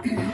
Beef.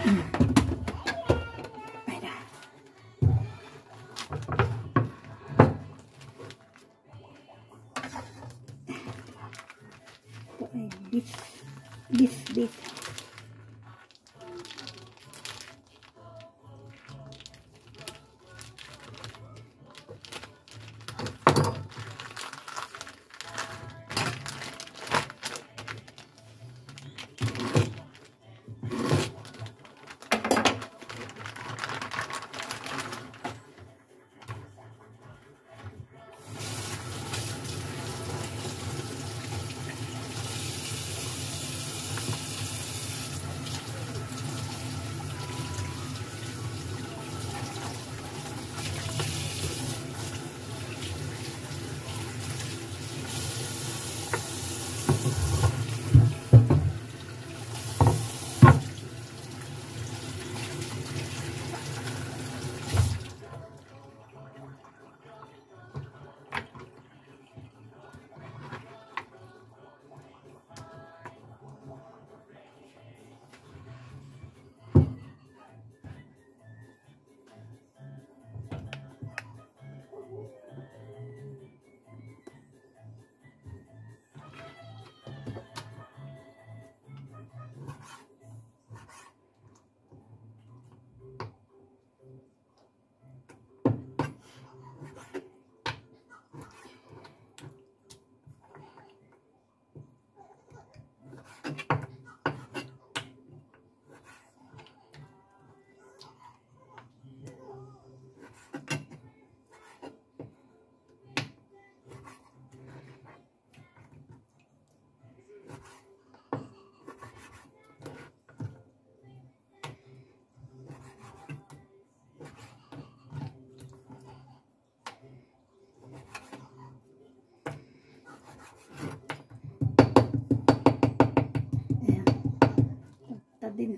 Din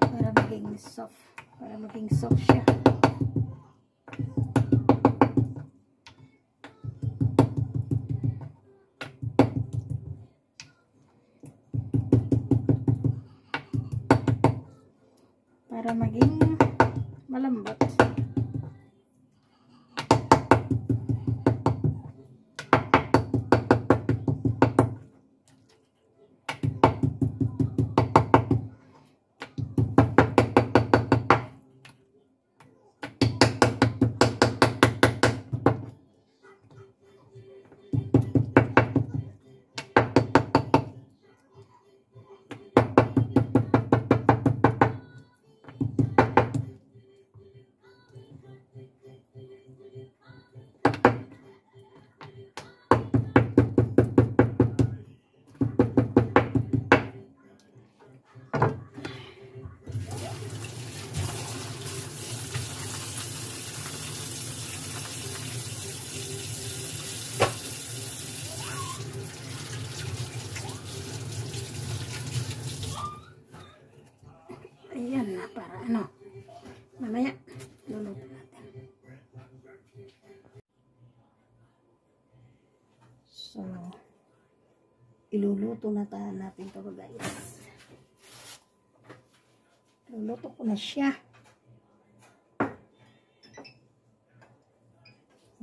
para maging soft siya. Para maging malambot. Ayan na, para ano, mamaya luluto natin. So iluluto na natin ito, guys. Luluto ko na siya.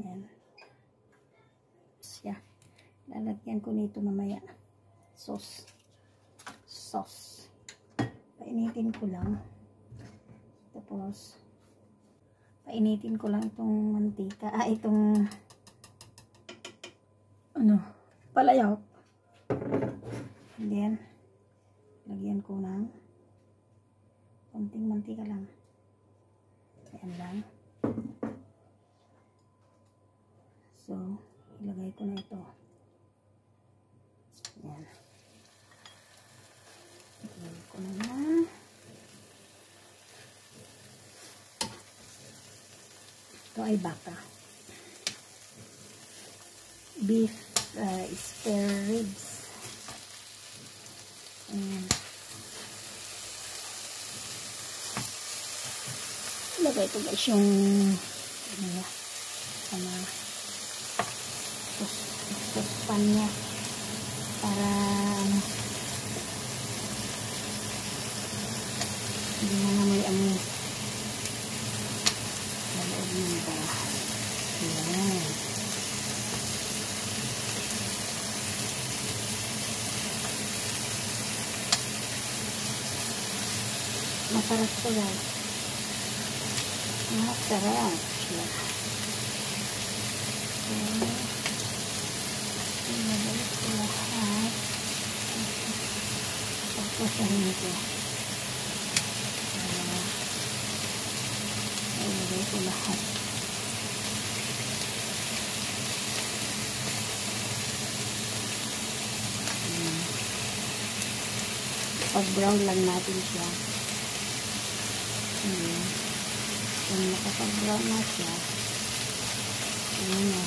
Ayan siya. Lalagyan ko nito mamaya sauce. Painitin ko lang. Tapos painitin ko lang itong mantika, itong palayok. And then lagyan ko ng konting mantika lang. Ayan lang. So ilagay ko na ito. Ayan. Ilagay ko na yan. Ito ay baka. Beef spare ribs. Ayan. Ilagay ko guys yung suspan niya para Masarap to guys. Masarap siya. So, ibabalik ko lahat. Pagpasahin ko. Ibabalik ko lahat. Pag-brown lang natin siya. Kung nakapag-brown na siya, ayan na.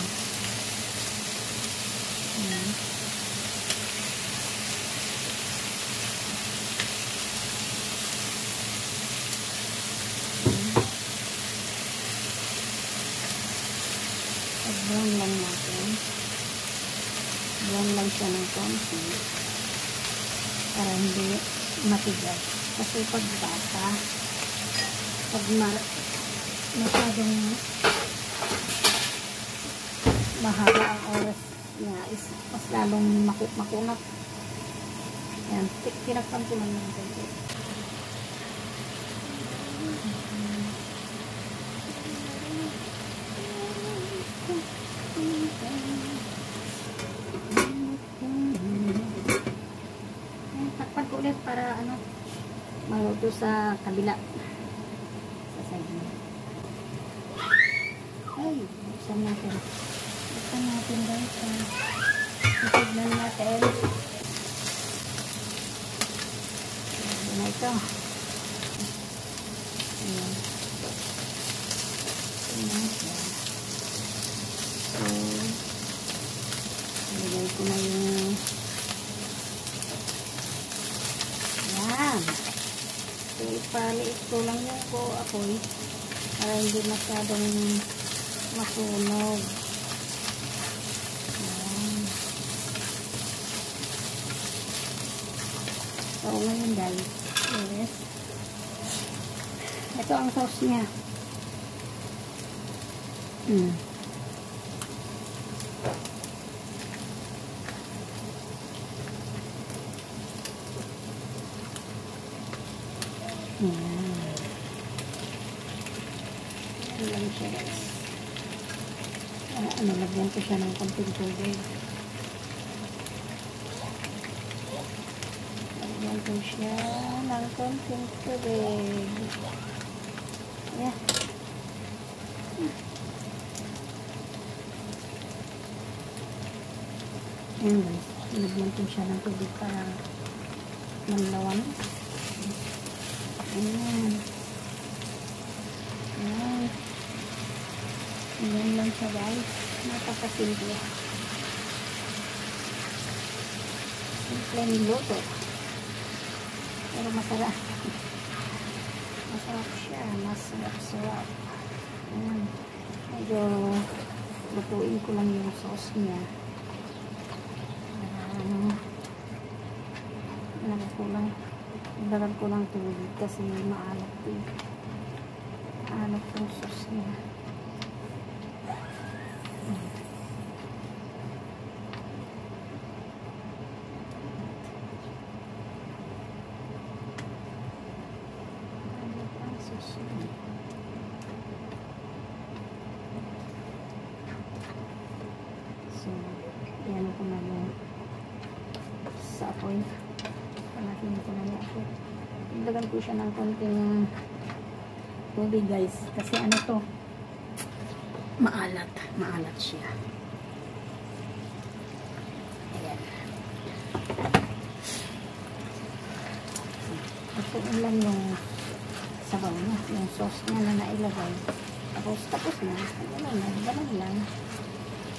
Pag-brown lang natin. Brown lang siya ng konti. Para hindi matigas. Kasi pag bata, pag masyadong mahaba ang oras niya, is mas lalong makunat. Ayan, tinakpan ko lang ng konti. Ulit para ano maluto sa kabila sa side niya. Ay, buksan natin guys. Itignan natin ito na ito. Ayan. Ito na siya. So ilagay ko na yung so, ipaliit ko lang yung apoy para hindi masyadong masunog. Ayan. So, ngayon guys, yes. Ito ang sauce niya. Ito lang siya guys. Lagyan ko siya ng konting tubig. Lagyan ko siya ng konting tubig. Yeah. Ayan guys. Lagyan ko siya ng tubig para manlawan. Ayan. Ayan. Ayan lang siya guys. Napakasimple. Simple niluto. Pero masarap. Masarap siya. Masarap-sarap. Ayan. Medyo lutuin ko lang yung sauce niya. Dalag ko lang tubig kasi maalat eh. Maalat yung sauce niya. Maalat ang sauce niya. So, yan ko na yung sa apoy. Panahin ko na yung apoy. Dagan ko siya ng konting tubig guys. Kasi ano to, maalat. Maalat siya. Ayan. Ito lang yung sabaw niya. Yung sauce niya na nailagay. Tapos na. Ganun na. Ganun lang.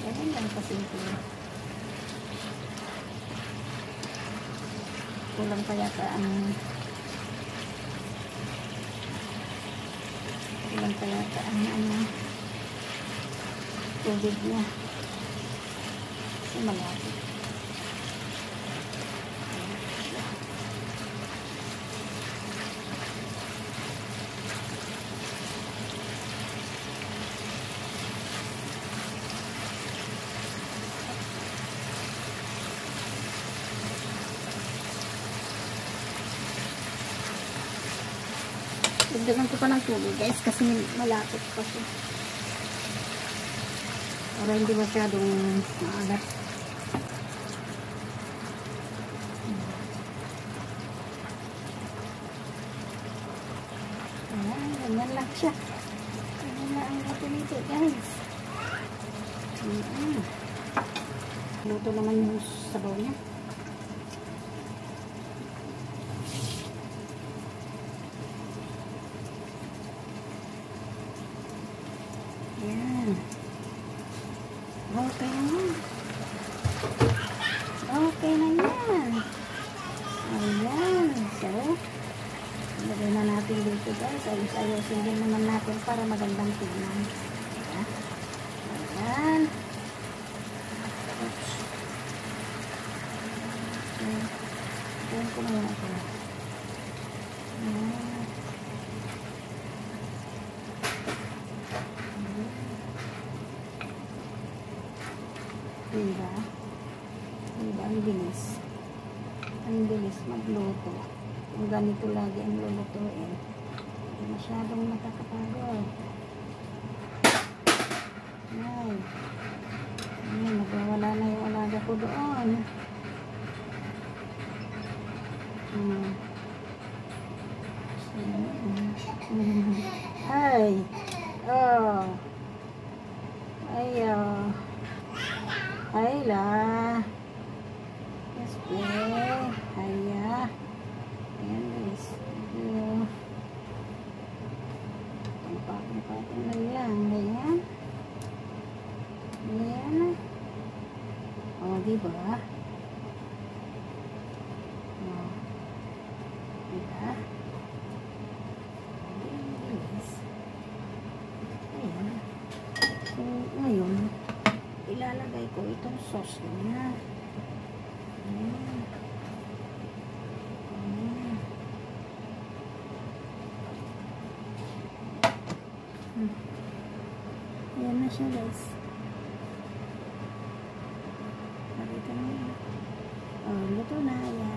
Ganun lang kasi ito. Kulang pa yata ang tubig niya. Kasi malapit. Dagdagan ko pa ng tubig guys kasi malapit pa siya. Para hindi masyadong maalat. Ayan, ganyan lang siya. Ganyan lang ang luto nito guys. Luto naman yung sabaw niya. Ayan. Okay na yan. Okay na yan. Ayan. So, ilagay na natin dito guys. Ayos-ayosin din naman natin para magandang tignan. Ayan. Oops. Ayan ko na yan ako. Ayan. Diba? Diba? Ang bilis. Ang bilis magluto. Kung ganito lagi ang lulutuin, hindi masyadong nakakapagod. Ay. Ay, nagwawala na yung alaga ko doon. Ay. Oh. Ay, oh. Ay la. Yes, play. Haya. Ayan guys. Pampatong na lang. Ayan. Ayan. O, diba? O. Diba? Ayan. Ayan. So, ngayon, ilalagay ko itong sauce niya. Ayan. Ayan. Ayan na siya guys. Nakita mo yan. Oh, luto na yan.